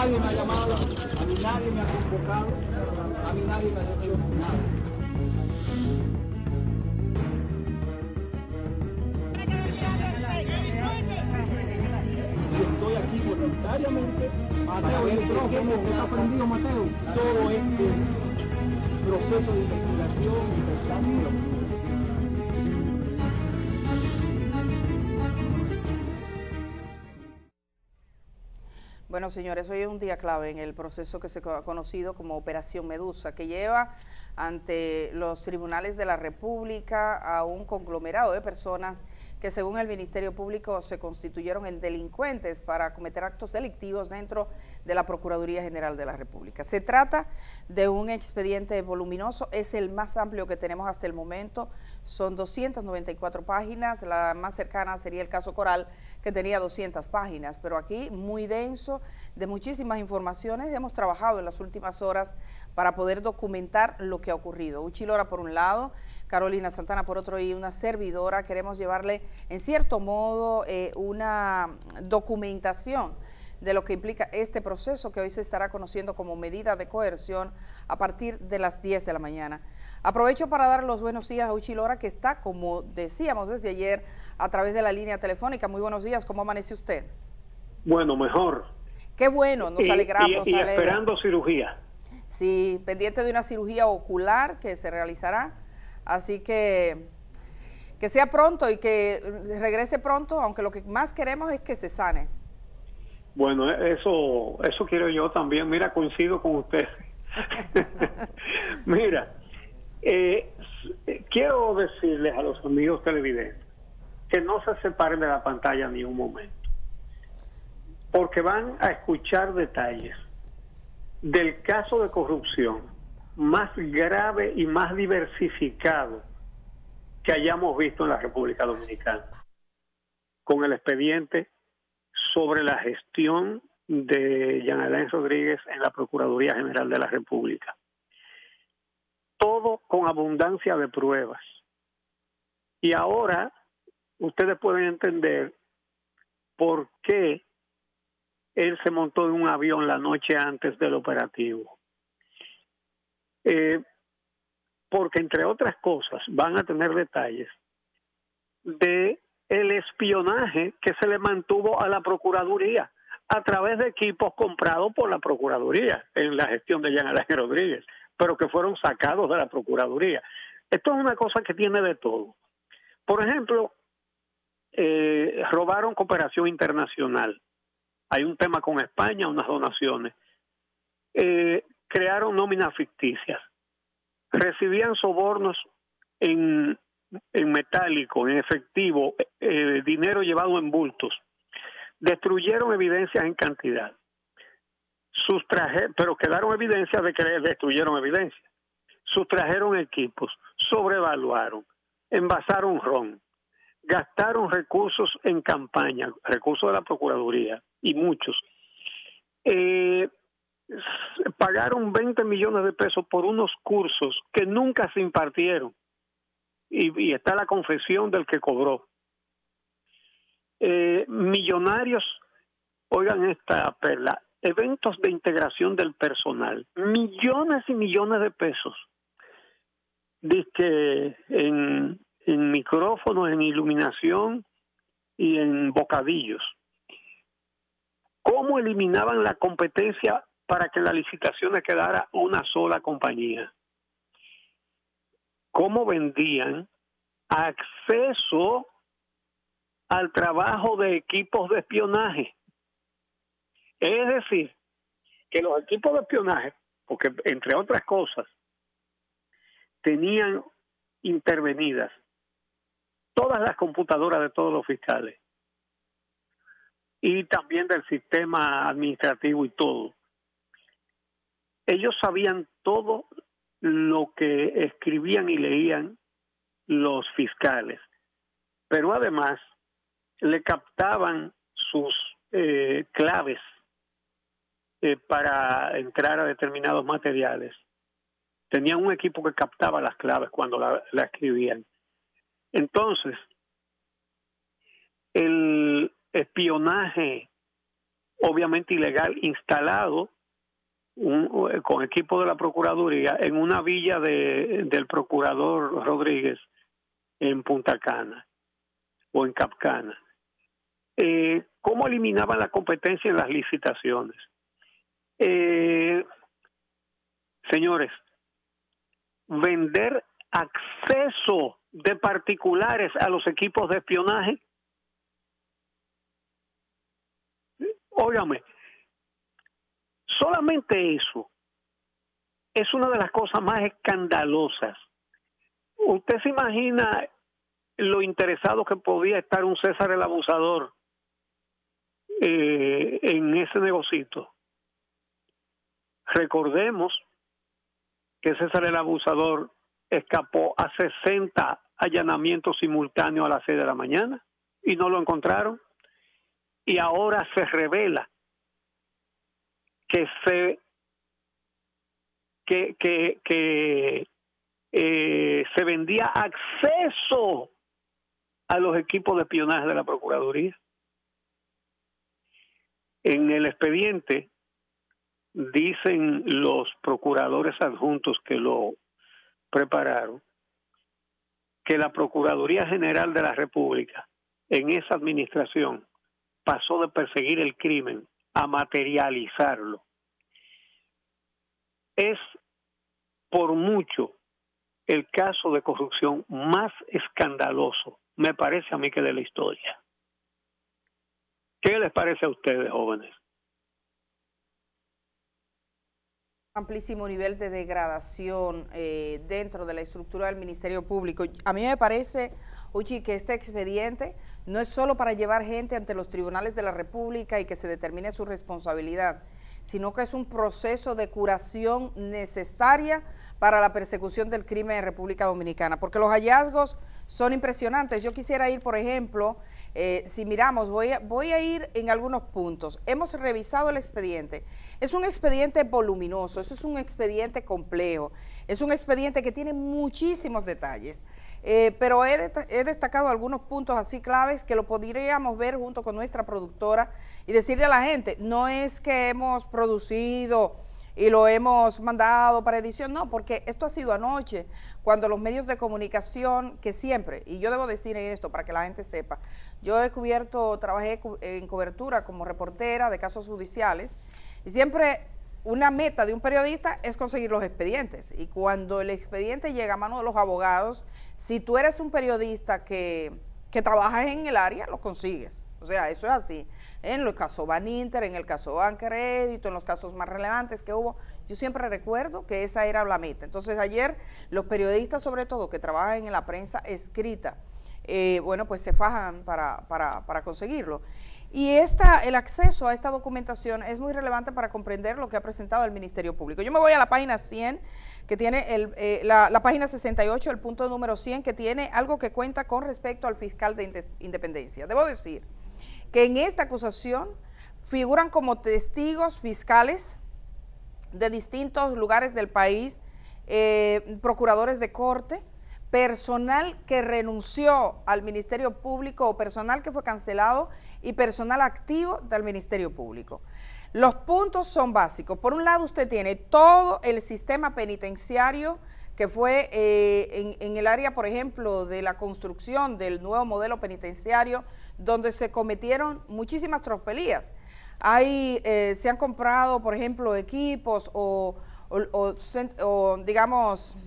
nadie me ha llamado, a mí nadie me ha convocado, a mí nadie me ha dicho nada. Y estoy aquí voluntariamente para ver de qué se trata todo este proceso de investigación y reclamo. Bueno, señores, hoy es un día clave en el proceso que se ha conocido como Operación Medusa, que lleva ante los tribunales de la República a un conglomerado de personas que, según el Ministerio Público, se constituyeron en delincuentes para cometer actos delictivos dentro de la Procuraduría General de la República. Se trata de un expediente voluminoso, es el más amplio que tenemos hasta el momento, son 294 páginas, la más cercana sería el caso Coral, que tenía 200 páginas, pero aquí muy denso, de muchísimas informaciones. Hemos trabajado en las últimas horas para poder documentar lo que ha ocurrido. Uchi Lora por un lado, Carolina Santana por otro y una servidora. Queremos llevarle en cierto modo una documentación de lo que implica este proceso que hoy se estará conociendo como medida de coerción a partir de las 10 de la mañana. Aprovecho para dar los buenos días a Uchi Lora, que está, como decíamos desde ayer, a través de la línea telefónica. Muy buenos días, ¿cómo amanece usted? Bueno, mejor. Qué bueno, nos alegramos. Y esperando cirugía. Sí, pendiente de una cirugía ocular que se realizará, así que sea pronto y que regrese pronto, aunque lo que más queremos es que se sane. Bueno, eso quiero yo también. Mira, coincido con usted. Mira, quiero decirles a los amigos televidentes que no se separen de la pantalla ni un momento, porque van a escuchar detalles del caso de corrupción más grave y más diversificado que hayamos visto en la República Dominicana, con el expediente sobre la gestión de Jean Alain Rodríguez en la Procuraduría General de la República. Todo con abundancia de pruebas. Y ahora ustedes pueden entender por qué él se montó en un avión la noche antes del operativo. Porque, entre otras cosas, van a tener detalles de el espionaje que se le mantuvo a la Procuraduría a través de equipos comprados por la Procuraduría en la gestión de Jean Alain Rodríguez, pero que fueron sacados de la Procuraduría. Esto es una cosa que tiene de todo. Por ejemplo, robaron cooperación internacional. Hay un tema con España, unas donaciones. Crearon nóminas ficticias. Recibían sobornos en metálico, en efectivo, dinero llevado en bultos. Destruyeron evidencias en cantidad. Pero quedaron evidencias de que destruyeron evidencias. Sustrajeron equipos, sobrevaluaron, envasaron ron, gastaron recursos en campaña, recursos de la Procuraduría y muchos. Pagaron 20 millones de pesos por unos cursos que nunca se impartieron. Y está la confesión del que cobró. Millonarios, oigan esta perla, eventos de integración del personal, millones y millones de pesos. Dice en micrófonos, en iluminación y en bocadillos. ¿Cómo eliminaban la competencia para que en las licitaciones quedara una sola compañía? ¿Cómo vendían acceso al trabajo de equipos de espionaje? Es decir, que los equipos de espionaje, porque entre otras cosas, tenían intervenidas todas las computadoras de todos los fiscales y también del sistema administrativo y todo. Ellos sabían todo lo que escribían y leían los fiscales, pero además le captaban sus claves para entrar a determinados materiales. Tenían un equipo que captaba las claves cuando la escribían. Entonces, el espionaje obviamente ilegal, instalado con equipo de la Procuraduría en una villa del procurador Rodríguez en Punta Cana o en Capcana. ¿Cómo eliminaban la competencia en las licitaciones? Señores, vender acceso de particulares a los equipos de espionaje. Óigame, solamente eso es una de las cosas más escandalosas. ¿Usted se imagina lo interesado que podía estar un César el Abusador en ese negocito? Recordemos que César el Abusador escapó a 60 allanamientos simultáneos a las 6 de la mañana y no lo encontraron. Y ahora se revela que se vendía acceso a los equipos de espionaje de la Procuraduría. En el expediente dicen los procuradores adjuntos que lo prepararon que la Procuraduría General de la República en esa administración pasó de perseguir el crimen a materializarlo. Es por mucho el caso de corrupción más escandaloso, me parece a mí, que de la historia. ¿Qué les parece a ustedes, jóvenes? Amplísimo nivel de degradación dentro de la estructura del Ministerio Público. A mí me parece, Uchi, que este expediente no es solo para llevar gente ante los tribunales de la República y que se determine su responsabilidad, sino que es un proceso de curación necesaria para la persecución del crimen en República Dominicana, porque los hallazgos son impresionantes. Yo quisiera ir, por ejemplo, si miramos, voy a ir en algunos puntos. Hemos revisado el expediente. Es un expediente voluminoso, eso es un expediente complejo, es un expediente que tiene muchísimos detalles, pero he destacado algunos puntos así claves que lo podríamos ver junto con nuestra productora y decirle a la gente, no es que hemos producido y lo hemos mandado para edición, no, porque esto ha sido anoche, cuando los medios de comunicación, que siempre, y yo debo decir esto para que la gente sepa, yo trabajé en cobertura como reportera de casos judiciales, y siempre una meta de un periodista es conseguir los expedientes, y cuando el expediente llega a manos de los abogados, si tú eres un periodista que trabajas en el área, lo consigues. O sea, eso es así. En el caso Baninter, en el caso Bancrédito, en los casos más relevantes que hubo, yo siempre recuerdo que esa era la meta. Entonces ayer los periodistas, sobre todo, que trabajan en la prensa escrita, bueno, pues se fajan para conseguirlo. Y el acceso a esta documentación es muy relevante para comprender lo que ha presentado el Ministerio Público. Yo me voy a la página 100, que tiene la página 68, el punto número 100, que tiene algo que cuenta con respecto al fiscal de Independencia. Debo decir que en esta acusación figuran como testigos fiscales de distintos lugares del país, procuradores de corte, personal que renunció al Ministerio Público o personal que fue cancelado y personal activo del Ministerio Público. Los puntos son básicos. Por un lado, usted tiene todo el sistema penitenciario que fue en el área, por ejemplo, de la construcción del nuevo modelo penitenciario, donde se cometieron muchísimas tropelías. Se han comprado, por ejemplo, equipos o digamos,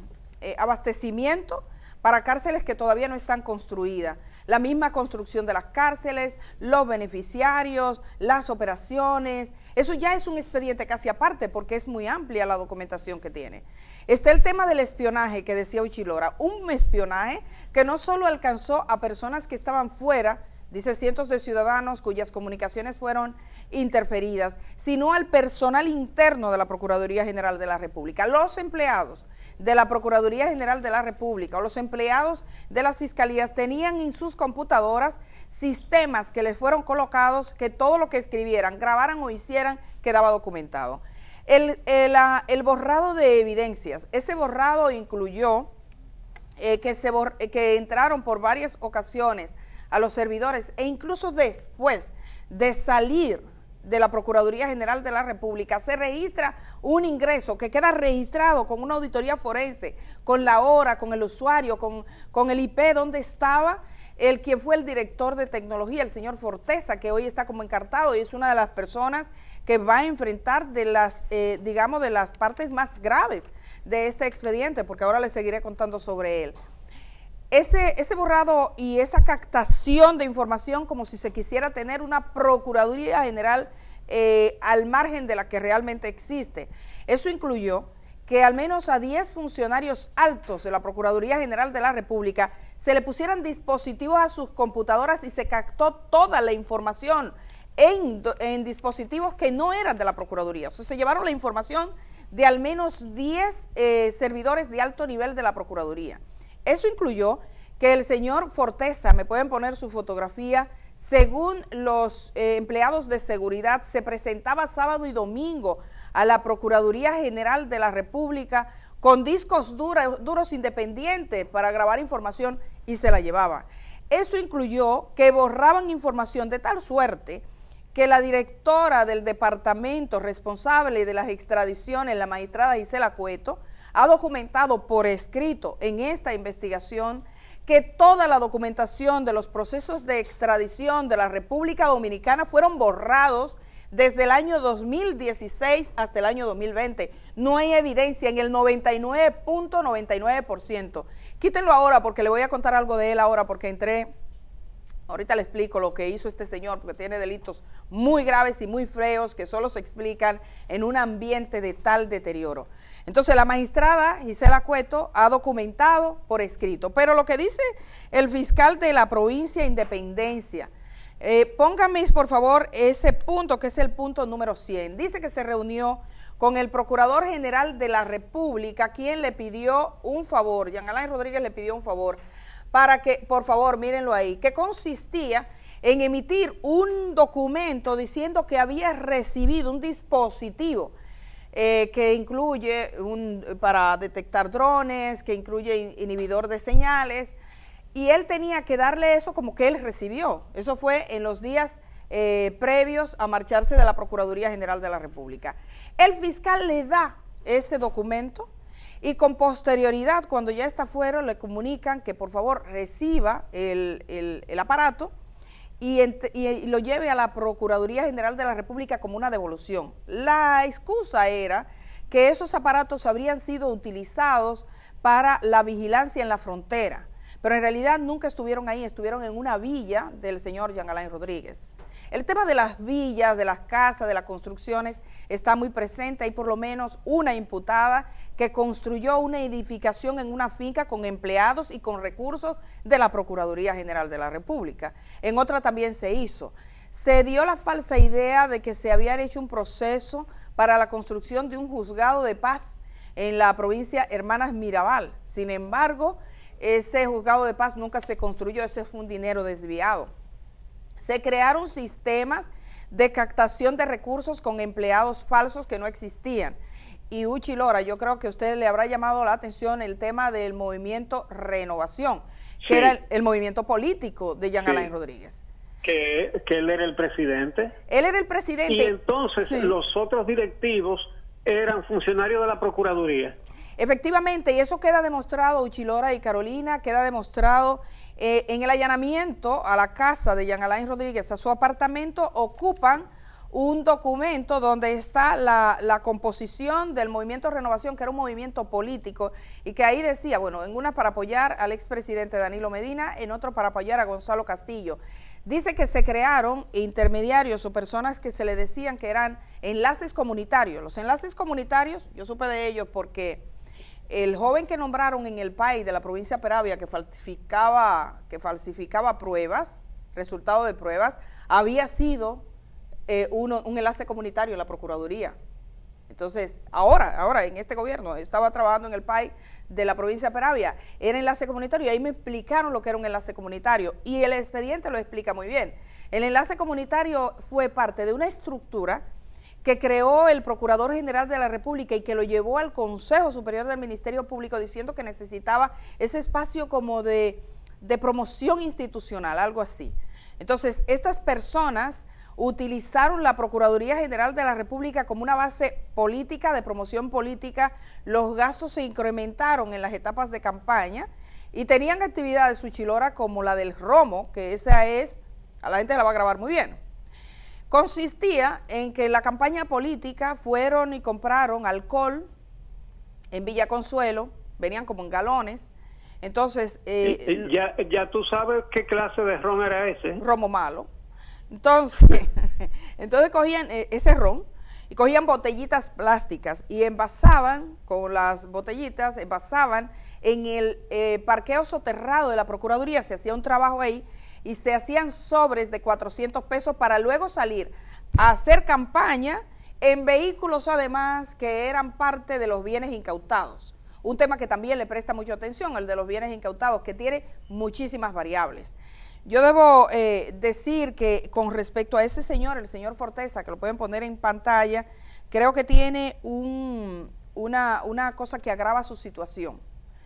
abastecimiento para cárceles que todavía no están construidas. La misma construcción de las cárceles, los beneficiarios, las operaciones, eso ya es un expediente casi aparte porque es muy amplia la documentación que tiene. Está el tema del espionaje que decía Uchilora, un espionaje que no solo alcanzó a personas que estaban fuera, dice cientos de ciudadanos cuyas comunicaciones fueron interferidas, sino al personal interno de la Procuraduría General de la República. Los empleados de la Procuraduría General de la República o los empleados de las fiscalías tenían en sus computadoras sistemas que les fueron colocados, que todo lo que escribieran, grabaran o hicieran quedaba documentado. El borrado de evidencias, ese borrado incluyó que entraron por varias ocasiones a los servidores e incluso después de salir de la Procuraduría General de la República se registra un ingreso que queda registrado con una auditoría forense, con la hora, con el usuario, con el IP, donde estaba quien fue el director de tecnología, el señor Forteza, que hoy está como encartado y es una de las personas que va a enfrentar de las, digamos, de las partes más graves de este expediente, porque ahora les seguiré contando sobre él. Ese borrado y esa captación de información como si se quisiera tener una Procuraduría General al margen de la que realmente existe. Eso incluyó que al menos a 10 funcionarios altos de la Procuraduría General de la República se le pusieran dispositivos a sus computadoras y se captó toda la información en dispositivos que no eran de la Procuraduría. O sea, se llevaron la información de al menos 10 servidores de alto nivel de la Procuraduría. Eso incluyó que el señor Forteza, me pueden poner su fotografía, según los empleados de seguridad, se presentaba sábado y domingo a la Procuraduría General de la República con discos duros independientes para grabar información y se la llevaba. Eso incluyó que borraban información de tal suerte que la directora del departamento responsable de las extradiciones, la magistrada Gisela Cueto, ha documentado por escrito en esta investigación que toda la documentación de los procesos de extradición de la República Dominicana fueron borrados desde el año 2016 hasta el año 2020. No hay evidencia en el 99.99%. Quítenlo ahora porque le voy a contar algo de él ahora porque ahorita le explico lo que hizo este señor, porque tiene delitos muy graves y muy feos que solo se explican en un ambiente de tal deterioro. Entonces la magistrada Gisela Cueto ha documentado por escrito, pero lo que dice el fiscal de la provincia de Independencia, pónganme por favor ese punto que es el punto número 100, dice que se reunió con el Procurador General de la República, quien le pidió un favor, Jean Alain Rodríguez le pidió un favor, para que, por favor, mírenlo ahí, que consistía en emitir un documento diciendo que había recibido un dispositivo que incluye para detectar drones, que incluye inhibidor de señales, y él tenía que darle eso como que él recibió. Eso fue en los días previos a marcharse de la Procuraduría General de la República. El fiscal le da ese documento, y con posterioridad, cuando ya está fuera, le comunican que por favor reciba el aparato y lo lleve a la Procuraduría General de la República como una devolución. La excusa era que esos aparatos habrían sido utilizados para la vigilancia en la frontera, pero en realidad nunca estuvieron ahí, estuvieron en una villa del señor Jean Alain Rodríguez. El tema de las villas, de las casas, de las construcciones está muy presente. Hay por lo menos una imputada que construyó una edificación en una finca con empleados y con recursos de la Procuraduría General de la República. En otra también se hizo. Se dio la falsa idea de que se había hecho un proceso para la construcción de un juzgado de paz en la provincia Hermanas Mirabal. Sin embargo, ese juzgado de paz nunca se construyó, ese fue un dinero desviado. Se crearon sistemas de captación de recursos con empleados falsos que no existían. Y Uchi Lora, yo creo que a usted le habrá llamado la atención el tema del movimiento Renovación, que era el movimiento político de Jean Alain Rodríguez. Que él era el presidente. Él era el presidente. Y entonces los otros directivos eran funcionarios de la Procuraduría. Efectivamente, y eso queda demostrado, Uchilora y Carolina, queda demostrado en el allanamiento a la casa de Jean Alain Rodríguez, a su apartamento, ocupan un documento donde está la composición del movimiento Renovación, que era un movimiento político, y que ahí decía, bueno, en una para apoyar al expresidente Danilo Medina, en otro para apoyar a Gonzalo Castillo. Dice que se crearon intermediarios o personas que se le decían que eran enlaces comunitarios. Los enlaces comunitarios, yo supe de ellos porque el joven que nombraron en el PAI de la provincia de Peravia que falsificaba pruebas, resultados de pruebas, había sido un enlace comunitario en la Procuraduría. Entonces, ahora en este gobierno, estaba trabajando en el PAI de la provincia de Peravia, era enlace comunitario, y ahí me explicaron lo que era un enlace comunitario, y el expediente lo explica muy bien. El enlace comunitario fue parte de una estructura que creó el Procurador General de la República y que lo llevó al Consejo Superior del Ministerio Público diciendo que necesitaba ese espacio como de promoción institucional, algo así. Entonces, estas personas utilizaron la Procuraduría General de la República como una base política, de promoción política. Los gastos se incrementaron en las etapas de campaña y tenían actividades Uchilora como la del romo, que esa es, a la gente la va a grabar muy bien. Consistía en que en la campaña política fueron y compraron alcohol en Villa Consuelo, venían como en galones. Entonces, ya tú sabes qué clase de ron era ese. Romo malo. Entonces, cogían ese ron y cogían botellitas plásticas y envasaban con las botellitas, envasaban en el parqueo soterrado de la Procuraduría. Se hacía un trabajo ahí y se hacían sobres de 400 pesos para luego salir a hacer campaña en vehículos además que eran parte de los bienes incautados. Un tema que también le presta mucha atención, el de los bienes incautados, que tiene muchísimas variables. Yo debo decir que con respecto a ese señor, el señor Forteza, que lo pueden poner en pantalla, creo que tiene una cosa que agrava su situación.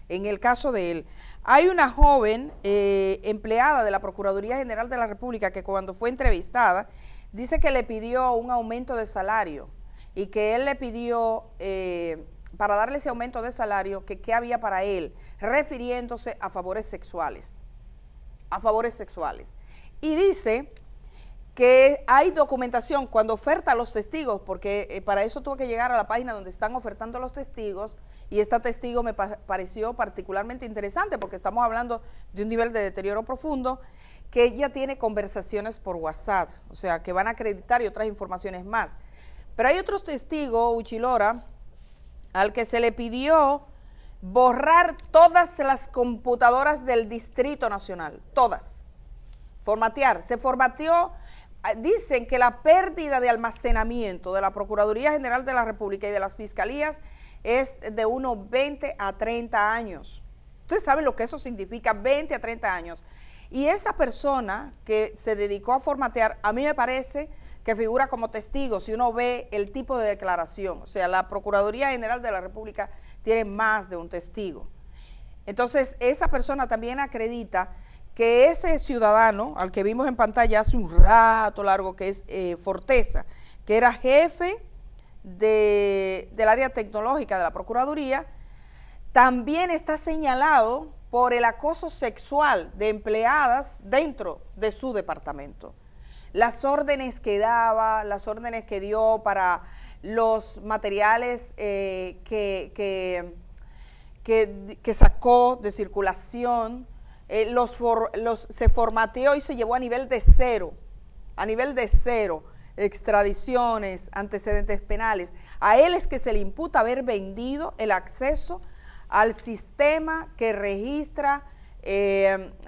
En el caso de él, hay una joven empleada de la Procuraduría General de la República que cuando fue entrevistada, dice que le pidió un aumento de salario y que él le pidió, para darle ese aumento de salario, que qué había para él, refiriéndose a favores sexuales. Y dice que hay documentación cuando oferta a los testigos, porque para eso tuve que llegar a la página donde están ofertando los testigos, y esta testigo me pareció particularmente interesante porque estamos hablando de un nivel de deterioro profundo, que ella tiene conversaciones por WhatsApp, o sea, que van a acreditar y otras informaciones más. Pero hay otros testigos, Uchilora, al que se le pidió borrar todas las computadoras del Distrito Nacional, todas, formatear, se formateó. Dicen que la pérdida de almacenamiento de la Procuraduría General de la República y de las Fiscalías es de unos 20 a 30 años. Ustedes saben lo que eso significa, 20 a 30 años. Y esa persona que se dedicó a formatear, a mí me parece que figura como testigo si uno ve el tipo de declaración. O sea, la Procuraduría General de la República tiene más de un testigo. Entonces, esa persona también acredita que ese ciudadano, al que vimos en pantalla hace un rato largo, que es Forteza, que era jefe del área tecnológica de la Procuraduría, también está señalado por el acoso sexual de empleadas dentro de su departamento. Las órdenes que daba, las órdenes que dio para los materiales que sacó de circulación, se formateó y se llevó a nivel de cero, extradiciones, antecedentes penales. A él es que se le imputa haber vendido el acceso al sistema que registra,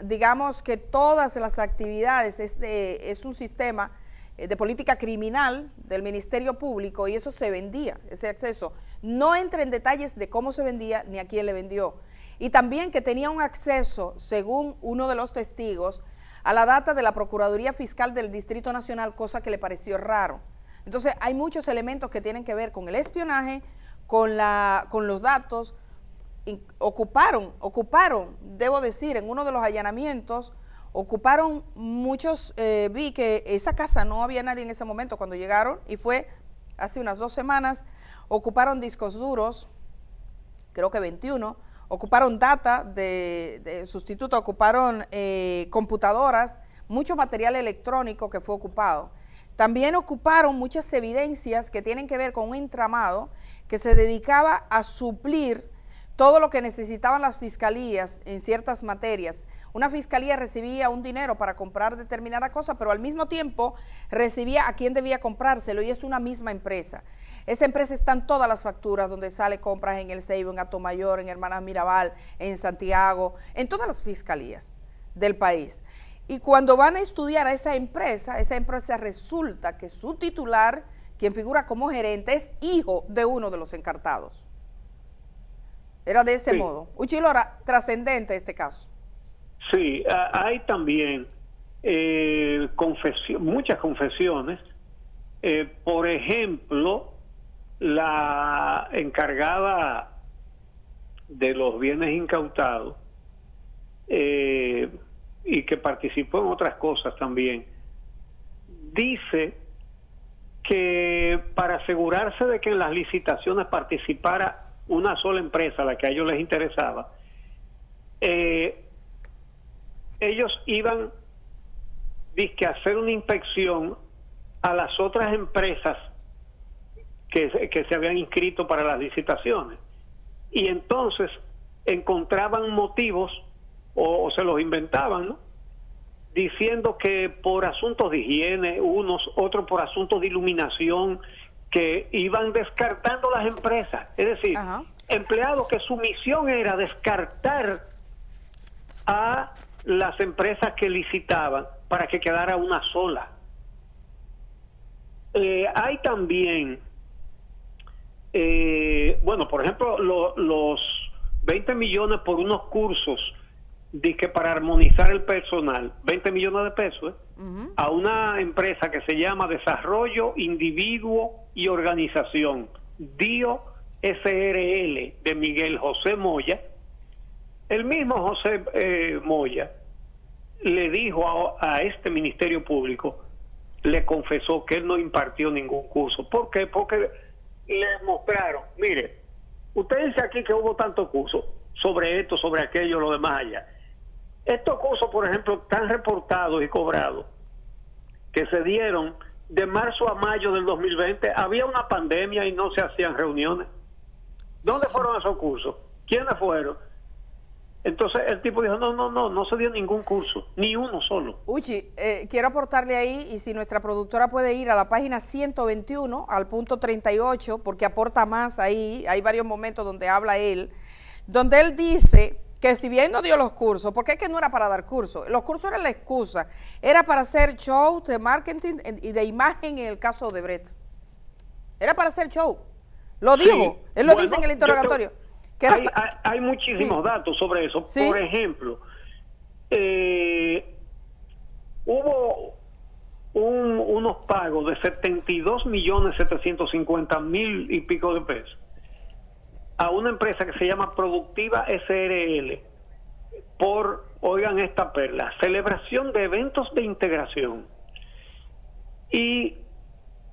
digamos que todas las actividades, es un sistema de política criminal del Ministerio Público, y eso se vendía, ese acceso. No entra en detalles de cómo se vendía ni a quién le vendió. Y también que tenía un acceso, según uno de los testigos, a la data de la Procuraduría Fiscal del Distrito Nacional, cosa que le pareció raro. Entonces hay muchos elementos que tienen que ver con el espionaje, con los datos. Ocuparon, debo decir, en uno de los allanamientos, ocuparon muchos, vi que esa casa no había nadie en ese momento cuando llegaron, y fue hace unas 2 semanas, ocuparon discos duros, creo que 21, ocuparon data de sustituto, ocuparon computadoras, mucho material electrónico que fue ocupado. También ocuparon muchas evidencias que tienen que ver con un entramado que se dedicaba a suplir todo lo que necesitaban las fiscalías en ciertas materias. Una fiscalía recibía un dinero para comprar determinada cosa, pero al mismo tiempo recibía a quién debía comprárselo, y es una misma empresa. Esa empresa están todas las facturas donde sale compras en El Ceibo, en Atomayor, en Hermanas Mirabal, en Santiago, en todas las fiscalías del país. Y cuando van a estudiar a esa empresa resulta que su titular, quien figura como gerente, es hijo de uno de los encartados. Era de ese modo. Uchilora, trascendente este caso. Sí, hay también muchas confesiones. Por ejemplo, la encargada de los bienes incautados, y que participó en otras cosas también, dice que para asegurarse de que en las licitaciones participara una sola empresa, la que a ellos les interesaba, ellos iban dizque a hacer una inspección a las otras empresas que se habían inscrito para las licitaciones, y entonces encontraban motivos o se los inventaban, ¿no?, diciendo que por asuntos de higiene, otros por asuntos de iluminación, que iban descartando las empresas. Es decir, empleados que su misión era descartar a las empresas que licitaban para que quedara una sola. Hay también, bueno, por ejemplo, los 20 millones por unos cursos que para armonizar el personal, 20 millones de pesos, a una empresa que se llama Desarrollo, Individuo y Organización, DIO SRL, de Miguel José Moya. El mismo José Moya le dijo a este Ministerio Público, le confesó que él no impartió ningún curso. ¿Por qué? Porque le mostraron, mire, usted dice aquí que hubo tantos cursos sobre esto, sobre aquello, lo demás allá. Estos cursos, por ejemplo, están reportados y cobrados que se dieron de marzo a mayo del 2020. Había una pandemia y no se hacían reuniones. ¿Dónde fueron esos cursos? ¿Quiénes fueron? Entonces el tipo dijo, no se dio ningún curso, ni uno solo. Uchi, quiero aportarle ahí, y si nuestra productora puede ir a la página 121, al punto 38, porque aporta más ahí, hay varios momentos donde habla él, donde él dice que si bien no dio los cursos, porque es que no era para dar cursos, los cursos eran la excusa, era para hacer show de marketing y de imagen en el caso de Brett. Era para hacer show. Lo dijo, él lo dice en el interrogatorio. Hay muchísimos datos sobre eso. ¿Sí? Por ejemplo, hubo unos pagos de 72.750.000 y pico de pesos a una empresa que se llama Productiva SRL por, oigan esta perla, celebración de eventos de integración. Y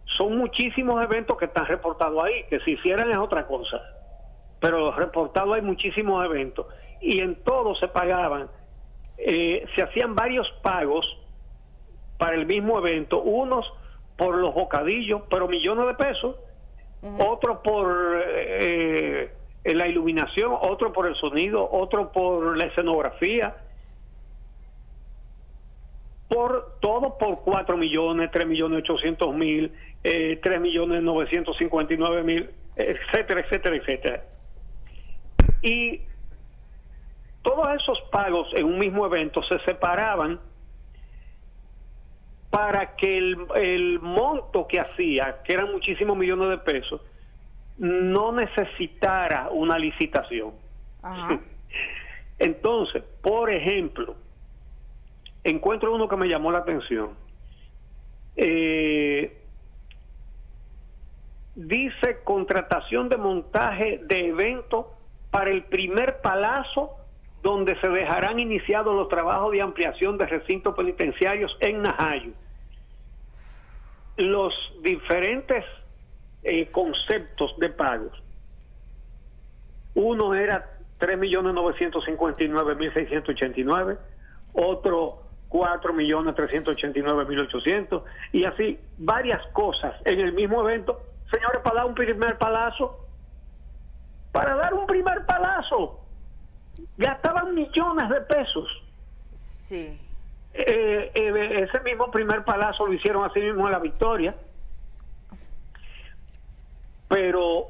son muchísimos eventos que están reportados ahí, que si hicieran es otra cosa, pero reportados hay muchísimos eventos, y en todos se pagaban, se hacían varios pagos para el mismo evento, unos por los bocadillos, pero millones de pesos, otros por la iluminación, otro por el sonido, otro por la escenografía, por todo por 4 millones, 3.800.000, 3.959.000, etcétera, etcétera, etcétera. Y todos esos pagos en un mismo evento se separaban para que el monto que hacía, que eran muchísimos millones de pesos, no necesitara una licitación. Entonces, por ejemplo, encuentro uno que me llamó la atención. Dice contratación de montaje de evento para el primer palazo donde se dejarán iniciados los trabajos de ampliación de recintos penitenciarios en Najayo. Los diferentes conceptos de pagos. Uno era 3.959.689, otro 4.389.800, y así varias cosas en el mismo evento. Señores, para dar un primer palazo, gastaban millones de pesos. Sí. Ese mismo primer palazo lo hicieron así mismo en La Victoria. Pero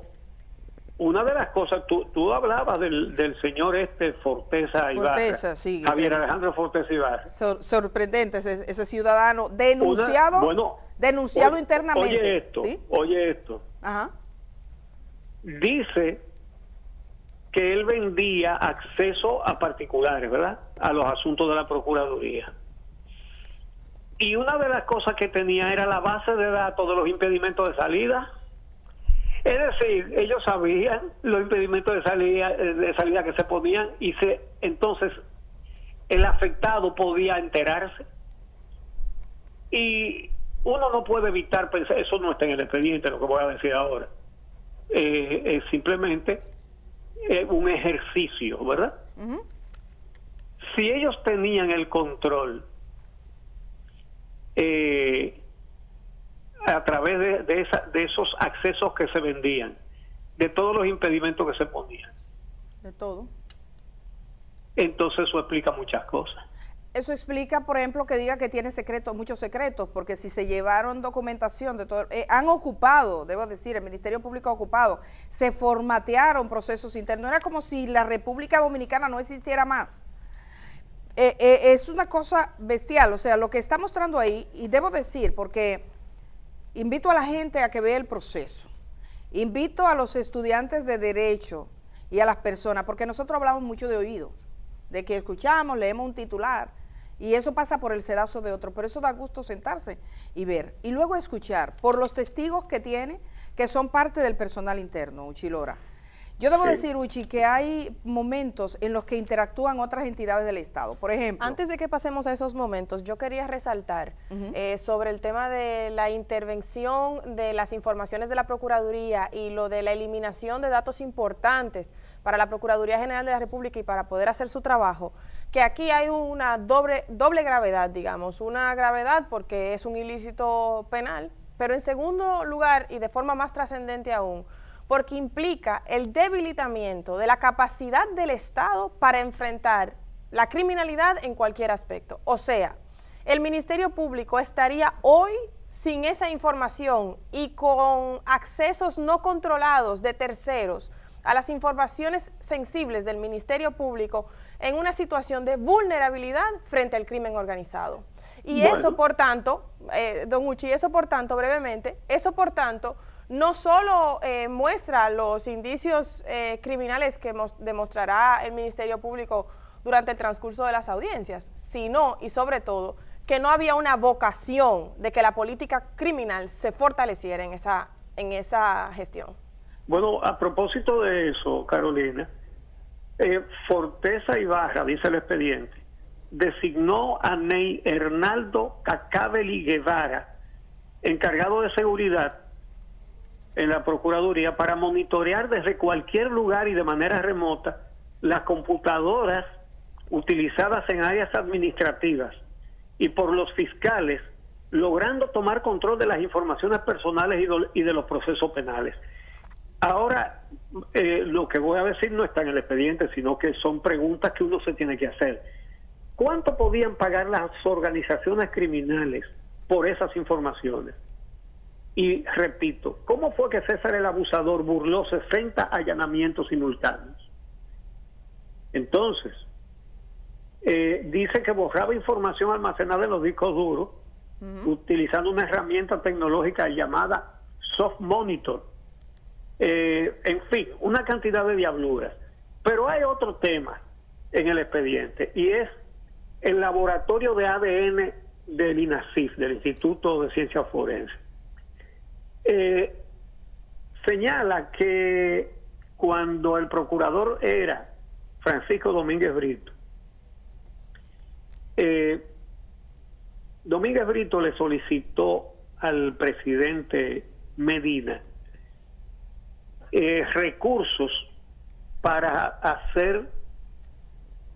una de las cosas, tú hablabas del señor Forteza Ibarra, sí, Javier Alejandro Forteza Ibarra. Sorprendente ese ciudadano denunciado, denunciado internamente. Oye esto, ¿sí? Oye esto. Ajá. Dice que él vendía acceso a particulares, ¿verdad?, a los asuntos de la Procuraduría. Y una de las cosas que tenía era la base de datos de los impedimentos de salida. Es decir, ellos sabían los impedimentos de salida que se ponían, y entonces el afectado podía enterarse. Y Uno no puede evitar pensar, eso no está en el expediente, lo que voy a decir ahora. Es simplemente un ejercicio, ¿verdad? Ujú. Si ellos tenían el control a través de esos accesos que se vendían, de todos los impedimentos que se ponían, De todo. entonces eso explica muchas cosas. Eso explica, por ejemplo, que diga que tiene secretos, muchos secretos, porque si se llevaron documentación de todo, han ocupado, debo decir, el Ministerio Público ha ocupado, se formatearon procesos internos, era como si la República Dominicana no existiera más. Es una cosa bestial, o sea, lo que está mostrando ahí, y debo decir, porque invito a la gente a que vea el proceso, invito a los estudiantes de Derecho y a las personas, porque nosotros hablamos mucho de oídos, de que escuchamos, leemos un titular, y eso pasa por el sedazo de otro, pero eso da gusto sentarse y ver, y luego escuchar por los testigos que tiene, que son parte del personal interno, Uchi Lora. Yo debo decir, Uchi, que hay momentos en los que interactúan otras entidades del Estado. Por ejemplo... Antes de que pasemos a esos momentos, yo quería resaltar sobre el tema de la intervención de las informaciones de la Procuraduría y lo de la eliminación de datos importantes para la Procuraduría General de la República y para poder hacer su trabajo, que aquí hay una doble gravedad, digamos, una gravedad porque es un ilícito penal, pero en segundo lugar, y de forma más trascendente aún, porque implica el debilitamiento de la capacidad del Estado para enfrentar la criminalidad en cualquier aspecto. O sea, el Ministerio Público estaría hoy sin esa información y con accesos no controlados de terceros a las informaciones sensibles del Ministerio Público en una situación de vulnerabilidad frente al crimen organizado. Y bueno, eso, por tanto, don Uchi, eso por tanto, brevemente, eso por tanto, no solo muestra los indicios criminales que demostrará el Ministerio Público durante el transcurso de las audiencias, sino y sobre todo que no había una vocación de que la política criminal se fortaleciera en esa gestión. Bueno, a propósito de eso, Carolina, Forteza Ibarra, dice el expediente, designó a Ney Hernaldo Cacabeli Guevara, encargado de seguridad en la Procuraduría, para monitorear desde cualquier lugar y de manera remota las computadoras utilizadas en áreas administrativas y por los fiscales, logrando tomar control de las informaciones personales y de los procesos penales. Ahora, lo que voy a decir no está en el expediente, sino que son preguntas que uno se tiene que hacer. ¿Cuánto podían pagar las organizaciones criminales por esas informaciones? Y repito, ¿cómo fue que César el Abusador burló 60 allanamientos simultáneos? Entonces, dice que borraba información almacenada en los discos duros utilizando una herramienta tecnológica llamada Soft Monitor. En fin, una cantidad de diabluras. Pero hay otro tema en el expediente y es el laboratorio de ADN del INASIF, del Instituto de Ciencias Forenses. Señala que cuando el procurador era Francisco Domínguez Brito, Domínguez Brito le solicitó al presidente Medina recursos para hacer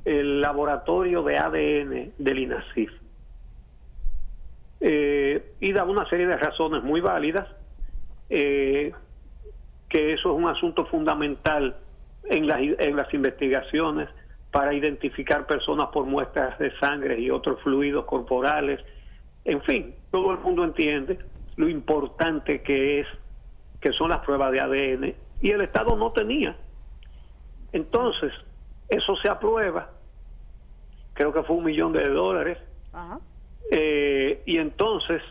el laboratorio de ADN del INASIF. Y da una serie de razones muy válidas, que eso es un asunto fundamental en las investigaciones para identificar personas por muestras de sangre y otros fluidos corporales. En fin, todo el mundo entiende lo importante que son las pruebas de ADN, y el Estado no tenía. Entonces, eso se aprueba, creo que fue $1 millón. Ajá. Y entonces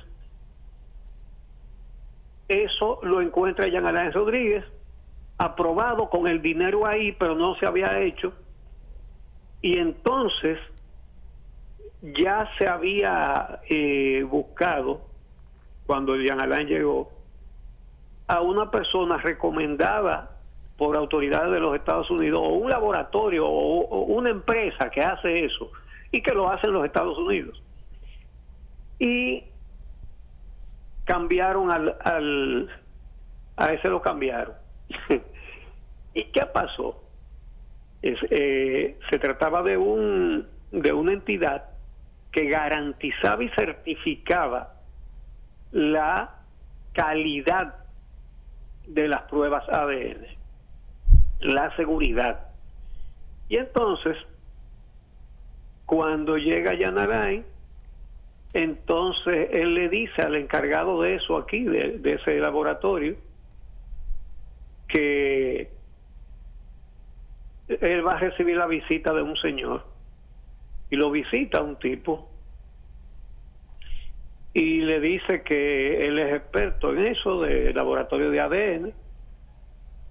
eso lo encuentra Jean Alain Rodríguez, aprobado con el dinero ahí, pero no se había hecho. Y entonces ya se había buscado, cuando Jean Alain llegó, a una persona recomendada por autoridades de los Estados Unidos, o un laboratorio o una empresa que hace eso y que lo hace en los Estados Unidos. Y cambiaron a ese lo cambiaron. ¿Y qué pasó? Se trataba de una entidad que garantizaba y certificaba la calidad de las pruebas ADN, la seguridad. Y entonces, cuando llega Jan Alain, entonces él le dice al encargado de eso aquí, de ese laboratorio, que él va a recibir la visita de un señor, y lo visita un tipo y le dice que él es experto en eso de laboratorio de ADN,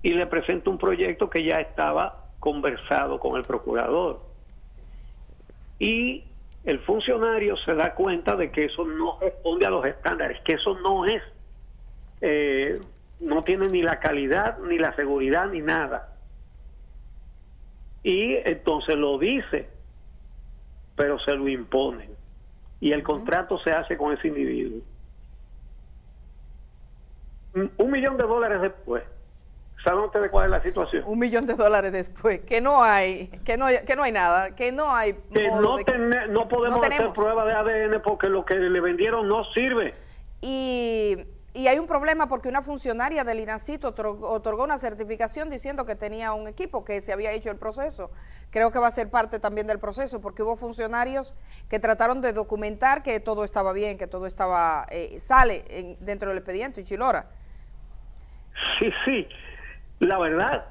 y le presenta un proyecto que ya estaba conversado con el procurador, y el funcionario se da cuenta de que eso no responde a los estándares, que eso no es, no tiene ni la calidad, ni la seguridad, ni nada. Y entonces lo dice, pero se lo imponen. Y el contrato se hace con ese individuo. $1 millón después, ¿saben ustedes cuál es la situación? $1 millón después, que no hay nada, que no hay modo no podemos hacer prueba de ADN porque lo que le vendieron no sirve. Y hay un problema porque una funcionaria del INACIT otorgó una certificación diciendo que tenía un equipo, que se había hecho el proceso. Creo que va a ser parte también del proceso, porque hubo funcionarios que trataron de documentar que todo estaba bien, que todo estaba sale dentro del expediente, Chilora. Sí, la verdad.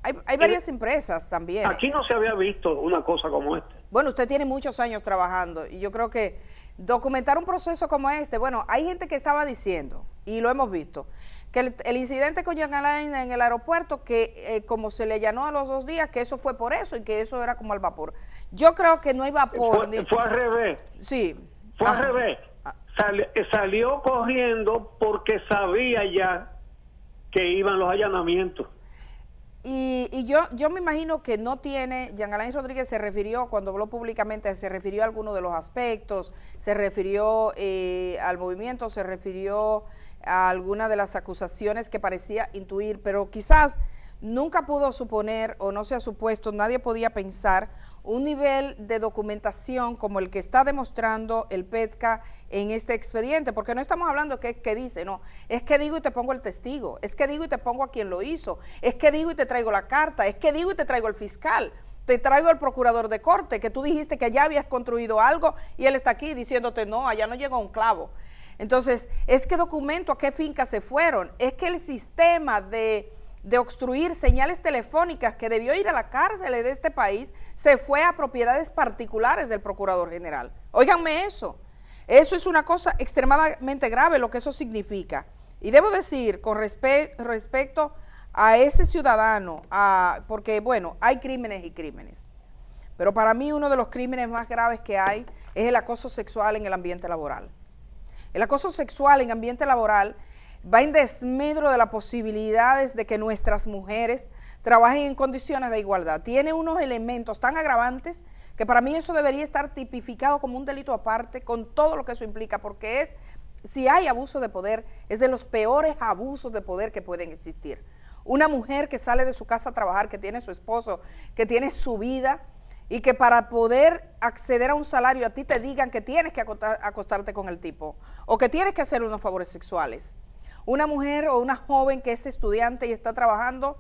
Hay varias empresas también. Aquí no se había visto una cosa como esta. Bueno, usted tiene muchos años trabajando y yo creo que documentar un proceso como este, bueno, hay gente que estaba diciendo, y lo hemos visto, que el incidente con Jan Alain en el aeropuerto, que como se le allanó a los 2 días, que eso fue por eso y que eso era como al vapor. Yo creo que no hay vapor. Fue al revés. Sí. Fue al revés. Salió corriendo porque sabía ya que iban los allanamientos. Y yo me imagino que no tiene, Jan Alain Rodríguez se refirió, cuando habló públicamente, se refirió a algunos de los aspectos, se refirió al movimiento, se refirió a algunas de las acusaciones que parecía intuir, pero quizás nunca pudo suponer, o no se ha supuesto, nadie podía pensar un nivel de documentación como el que está demostrando el PETCA en este expediente, porque no estamos hablando que dice, no, es que digo y te pongo el testigo, es que digo y te pongo a quien lo hizo, es que digo y te traigo la carta, es que digo y te traigo el fiscal, te traigo el procurador de corte, que tú dijiste que allá habías construido algo y él está aquí diciéndote, no, allá no llegó un clavo. Entonces, es que documento a qué finca se fueron, es que el sistema de obstruir señales telefónicas que debió ir a la cárcel de este país, se fue a propiedades particulares del Procurador General. Óiganme eso es una cosa extremadamente grave lo que eso significa. Y debo decir, con respecto a ese ciudadano, porque bueno, hay crímenes y crímenes, pero para mí uno de los crímenes más graves que hay es el acoso sexual en el ambiente laboral. El acoso sexual en ambiente laboral va en desmedro de las posibilidades de que nuestras mujeres trabajen en condiciones de igualdad. Tiene unos elementos tan agravantes que para mí eso debería estar tipificado como un delito aparte, con todo lo que eso implica, porque si hay abuso de poder, es de los peores abusos de poder que pueden existir. Una mujer que sale de su casa a trabajar, que tiene su esposo, que tiene su vida, y que para poder acceder a un salario a ti te digan que tienes que acostarte con el tipo, o que tienes que hacer unos favores sexuales. Una mujer o una joven que es estudiante y está trabajando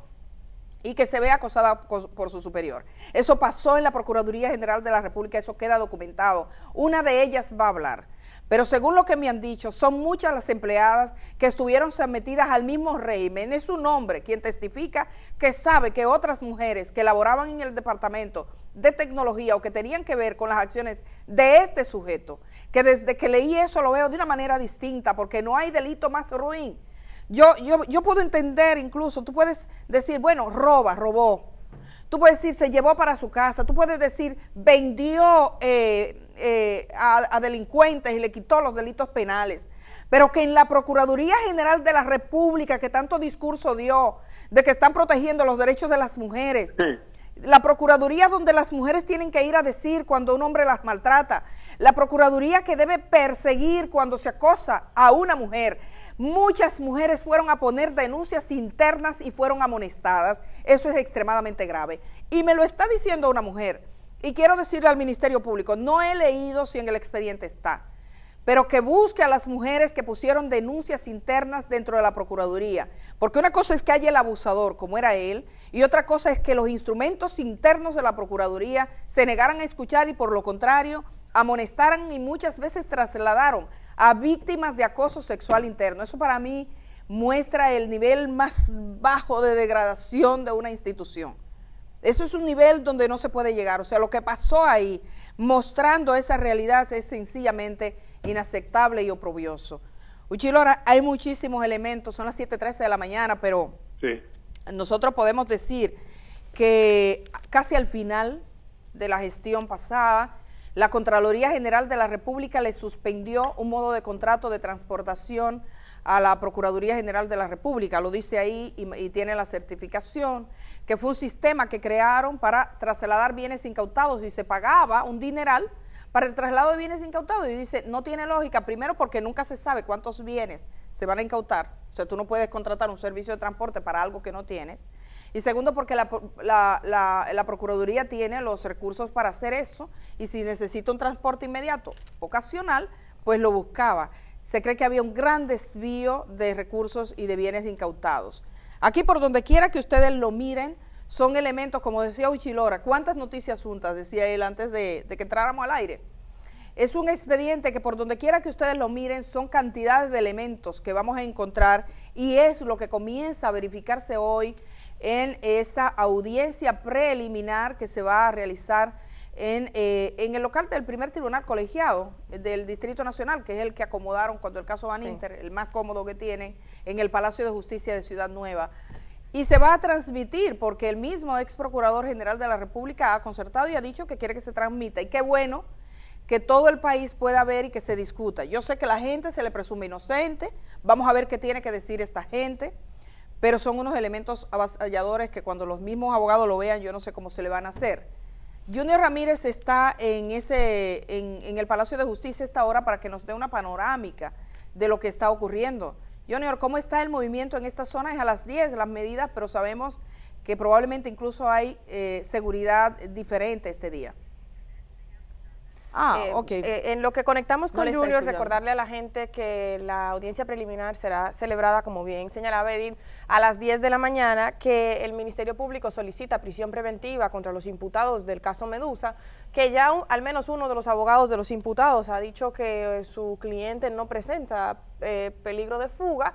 y que se ve acosada por su superior. Eso pasó en la Procuraduría General de la República, eso queda documentado. Una de ellas va a hablar. Pero según lo que me han dicho, son muchas las empleadas que estuvieron sometidas al mismo régimen. Es un hombre quien testifica que sabe que otras mujeres que laboraban en el departamento de tecnología o que tenían que ver con las acciones de este sujeto, que desde que leí eso lo veo de una manera distinta, porque no hay delito más ruin. Yo puedo entender, incluso, tú puedes decir, bueno, robó. Tú puedes decir, se llevó para su casa. Tú puedes decir, vendió a delincuentes y le quitó los delitos penales. Pero que en la Procuraduría General de la República, que tanto discurso dio de que están protegiendo los derechos de las mujeres, La Procuraduría donde las mujeres tienen que ir a decir cuando un hombre las maltrata. La Procuraduría que debe perseguir cuando se acosa a una mujer. Muchas mujeres fueron a poner denuncias internas y fueron amonestadas. Eso es extremadamente grave. Y me lo está diciendo una mujer. Y quiero decirle al Ministerio Público, no he leído si en el expediente está, pero que busque a las mujeres que pusieron denuncias internas dentro de la Procuraduría. Porque una cosa es que haya el abusador, como era él, y otra cosa es que los instrumentos internos de la Procuraduría se negaran a escuchar y por lo contrario amonestaran y muchas veces trasladaron a víctimas de acoso sexual interno. Eso para mí muestra el nivel más bajo de degradación de una institución. Eso es un nivel donde no se puede llegar. O sea, lo que pasó ahí, mostrando esa realidad, es sencillamente inaceptable y oprobioso. Uchilora, hay muchísimos elementos, son las 7:13 de la mañana, pero sí, nosotros podemos decir que casi al final de la gestión pasada, la Contraloría General de la República le suspendió un modo de contrato de transportación a la Procuraduría General de la República, lo dice ahí y tiene la certificación, que fue un sistema que crearon para trasladar bienes incautados y se pagaba un dineral para el traslado de bienes incautados, y dice, no tiene lógica, primero porque nunca se sabe cuántos bienes se van a incautar, o sea, tú no puedes contratar un servicio de transporte para algo que no tienes, y segundo porque la Procuraduría tiene los recursos para hacer eso, y si necesita un transporte inmediato, ocasional, pues lo buscaba. Se cree que había un gran desvío de recursos y de bienes incautados. Aquí por donde quiera que ustedes lo miren, son elementos, como decía Uchilora, ¿cuántas noticias juntas? Decía él antes de que entráramos al aire. Es un expediente que por donde quiera que ustedes lo miren, son cantidades de elementos que vamos a encontrar y es lo que comienza a verificarse hoy en esa audiencia preliminar que se va a realizar en el local del primer tribunal colegiado del Distrito Nacional, que es el que acomodaron cuando el caso Van Inter, el más cómodo que tienen, en el Palacio de Justicia de Ciudad Nueva. Y se va a transmitir porque el mismo ex procurador general de la República ha concertado y ha dicho que quiere que se transmita. Y qué bueno que todo el país pueda ver y que se discuta. Yo sé que la gente se le presume inocente, vamos a ver qué tiene que decir esta gente, pero son unos elementos avasalladores que cuando los mismos abogados lo vean, yo no sé cómo se le van a hacer. Junior Ramírez está en el Palacio de Justicia a esta hora para que nos dé una panorámica de lo que está ocurriendo. Junior, ¿cómo está el movimiento en esta zona? Es a las 10 las medidas, pero sabemos que probablemente incluso hay seguridad diferente este día. Ok. En lo que conectamos con Junior, recordarle a la gente que la audiencia preliminar será celebrada, como bien señalaba Edith, a las 10 de la mañana, que el Ministerio Público solicita prisión preventiva contra los imputados del caso Medusa, que ya al menos uno de los abogados de los imputados ha dicho que su cliente no presenta peligro de fuga,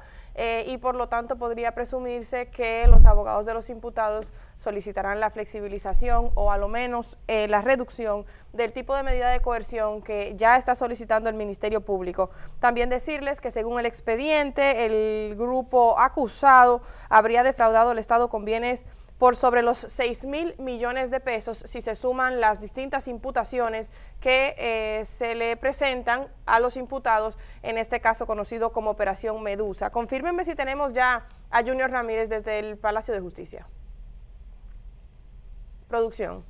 y por lo tanto podría presumirse que los abogados de los imputados solicitarán la flexibilización o a lo menos la reducción del tipo de medida de coerción que ya está solicitando el Ministerio Público. También decirles que según el expediente, el grupo acusado habría defraudado al Estado con bienes por sobre los 6.000 millones de pesos si se suman las distintas imputaciones que se le presentan a los imputados, en este caso conocido como Operación Medusa. Confírmenme si tenemos ya a Junior Ramírez desde el Palacio de Justicia. Producción.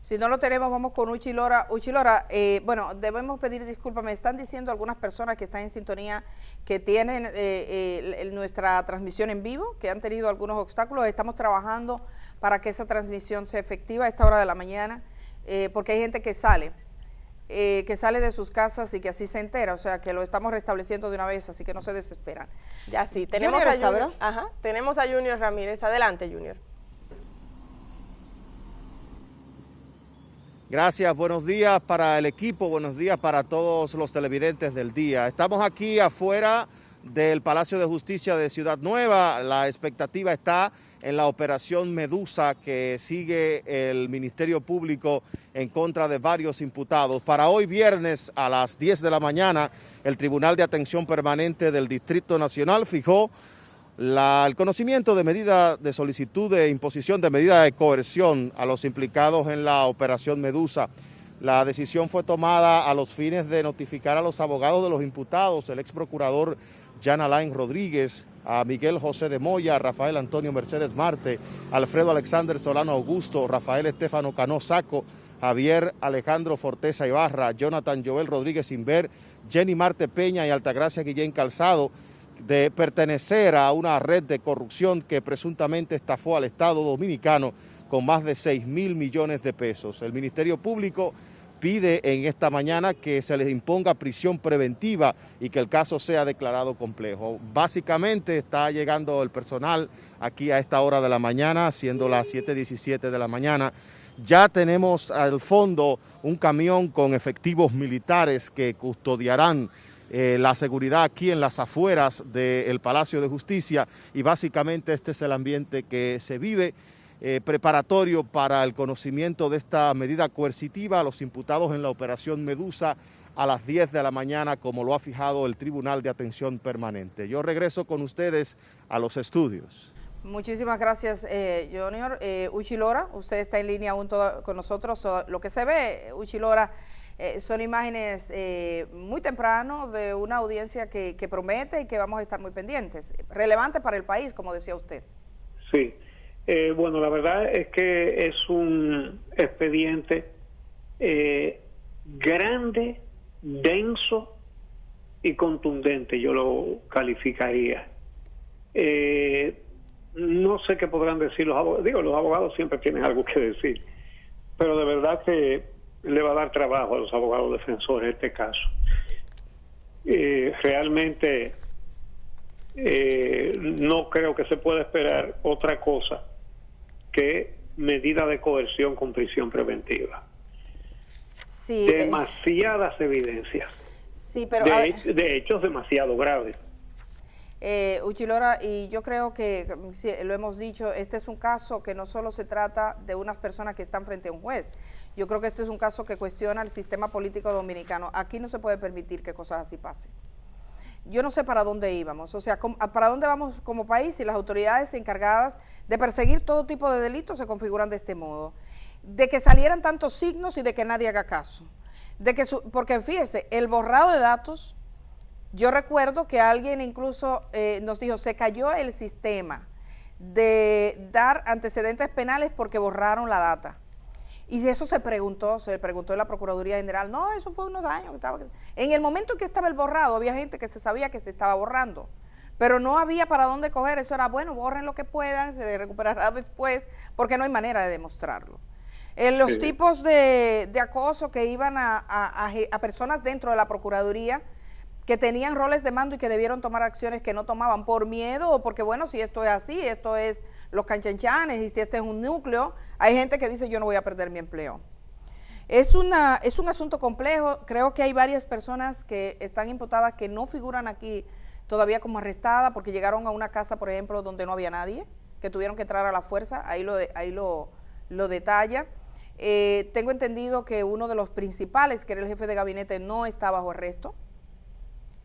Si no lo tenemos, vamos con Uchilora. Uchilora, bueno, debemos pedir disculpas. Me están diciendo algunas personas que están en sintonía que tienen nuestra transmisión en vivo, que han tenido algunos obstáculos. Estamos trabajando para que esa transmisión sea efectiva a esta hora de la mañana, porque hay gente que sale de sus casas y que así se entera. O sea, que lo estamos restableciendo de una vez, así que no se desesperan. Ya sí, tenemos a Junior, tenemos a Junior Ramírez. Adelante, Junior. Gracias, buenos días para el equipo, buenos días para todos los televidentes del día. Estamos aquí afuera del Palacio de Justicia de Ciudad Nueva. La expectativa está en la operación Medusa que sigue el Ministerio Público en contra de varios imputados. Para hoy viernes a las 10 de la mañana, el Tribunal de Atención Permanente del Distrito Nacional fijó el conocimiento de medida de solicitud de imposición de medida de coerción a los implicados en la operación Medusa. La decisión fue tomada a los fines de notificar a los abogados de los imputados, el ex procurador Yana Lain Rodríguez, a Miguel José de Moya, a Rafael Antonio Mercedes Marte, Alfredo Alexander Solano Augusto, Rafael Estefano Cano Saco, Javier Alejandro Forteza Ibarra, Jonathan Joel Rodríguez Inver, Jenny Marte Peña y Altagracia Guillén Calzado, de pertenecer a una red de corrupción que presuntamente estafó al Estado Dominicano con más de 6.000 millones de pesos. El Ministerio Público pide en esta mañana que se les imponga prisión preventiva y que el caso sea declarado complejo. Básicamente está llegando el personal aquí a esta hora de la mañana, siendo las 7:17 de la mañana. Ya tenemos al fondo un camión con efectivos militares que custodiarán la seguridad aquí en las afueras del Palacio de Justicia, y básicamente este es el ambiente que se vive preparatorio para el conocimiento de esta medida coercitiva a los imputados en la operación Medusa a las 10 de la mañana, como lo ha fijado el Tribunal de Atención Permanente. Yo regreso con ustedes a los estudios. Muchísimas gracias, Junior. Uchi Lora, usted está en línea aún con nosotros. Lo que se ve, Uchi Lora, son imágenes muy temprano de una audiencia que promete y que vamos a estar muy pendientes. Relevante para el país, como decía usted. Sí. Bueno, la verdad es que es un expediente grande, denso y contundente, yo lo calificaría. No sé qué podrán decir los abogados. Digo, los abogados siempre tienen algo que decir, pero de verdad que le va a dar trabajo a los abogados defensores en este caso. Realmente no creo que se pueda esperar otra cosa que medida de coerción con prisión preventiva. Sí, demasiadas evidencias. Sí, pero de hechos demasiado graves. Uchi Lora, y yo creo que, sí, lo hemos dicho, este es un caso que no solo se trata de unas personas que están frente a un juez. Yo creo que este es un caso que cuestiona el sistema político dominicano. Aquí no se puede permitir que cosas así pasen. Yo no sé para dónde íbamos, o sea, para dónde vamos como país si las autoridades encargadas de perseguir todo tipo de delitos se configuran de este modo. De que salieran tantos signos y de que nadie haga caso. Porque fíjese, el borrado de datos, yo recuerdo que alguien incluso nos dijo, se cayó el sistema de dar antecedentes penales porque borraron la data. Y eso se le preguntó en la Procuraduría General. No, eso fue unos daños que estaba. En el momento en que estaba el borrado, había gente que se sabía que se estaba borrando, pero no había para dónde coger. Eso era, bueno, borren lo que puedan, se recuperará después, porque no hay manera de demostrarlo. Los tipos de acoso que iban a personas dentro de la Procuraduría, que tenían roles de mando y que debieron tomar acciones que no tomaban por miedo o porque, bueno, si esto es así, esto es los canchanchanes y si este es un núcleo, hay gente que dice yo no voy a perder mi empleo. Es un asunto complejo. Creo que hay varias personas que están imputadas que no figuran aquí todavía como arrestadas porque llegaron a una casa, por ejemplo, donde no había nadie, que tuvieron que entrar a la fuerza, ahí lo detalla. Tengo entendido que uno de los principales, que era el jefe de gabinete, no está bajo arresto,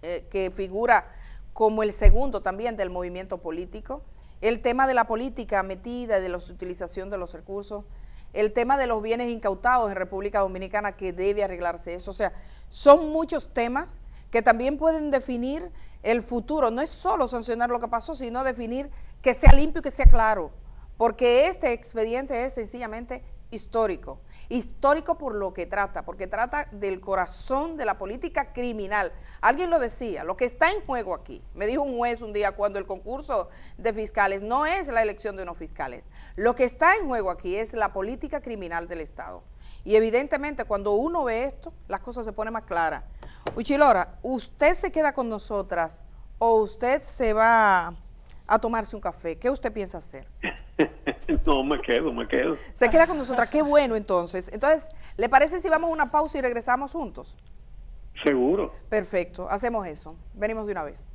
que figura como el segundo también del movimiento político. El tema de la política metida, de la utilización de los recursos, el tema de los bienes incautados en República Dominicana, que debe arreglarse eso. O sea, son muchos temas que también pueden definir el futuro. No es solo sancionar lo que pasó, sino definir que sea limpio y que sea claro, porque este expediente es sencillamente histórico por lo que trata, porque trata del corazón de la política criminal. Alguien lo decía, lo que está en juego aquí, me dijo un juez un día cuando el concurso de fiscales no es la elección de unos fiscales, lo que está en juego aquí es la política criminal del Estado. Y evidentemente cuando uno ve esto, las cosas se ponen más claras. Uchi Lora, ¿usted se queda con nosotras o usted se va a tomarse un café? ¿Qué usted piensa hacer? No, me quedo. Se queda con nosotras, qué bueno entonces. Entonces, ¿le parece si vamos a una pausa y regresamos juntos? Seguro. Perfecto, hacemos eso. Venimos de una vez.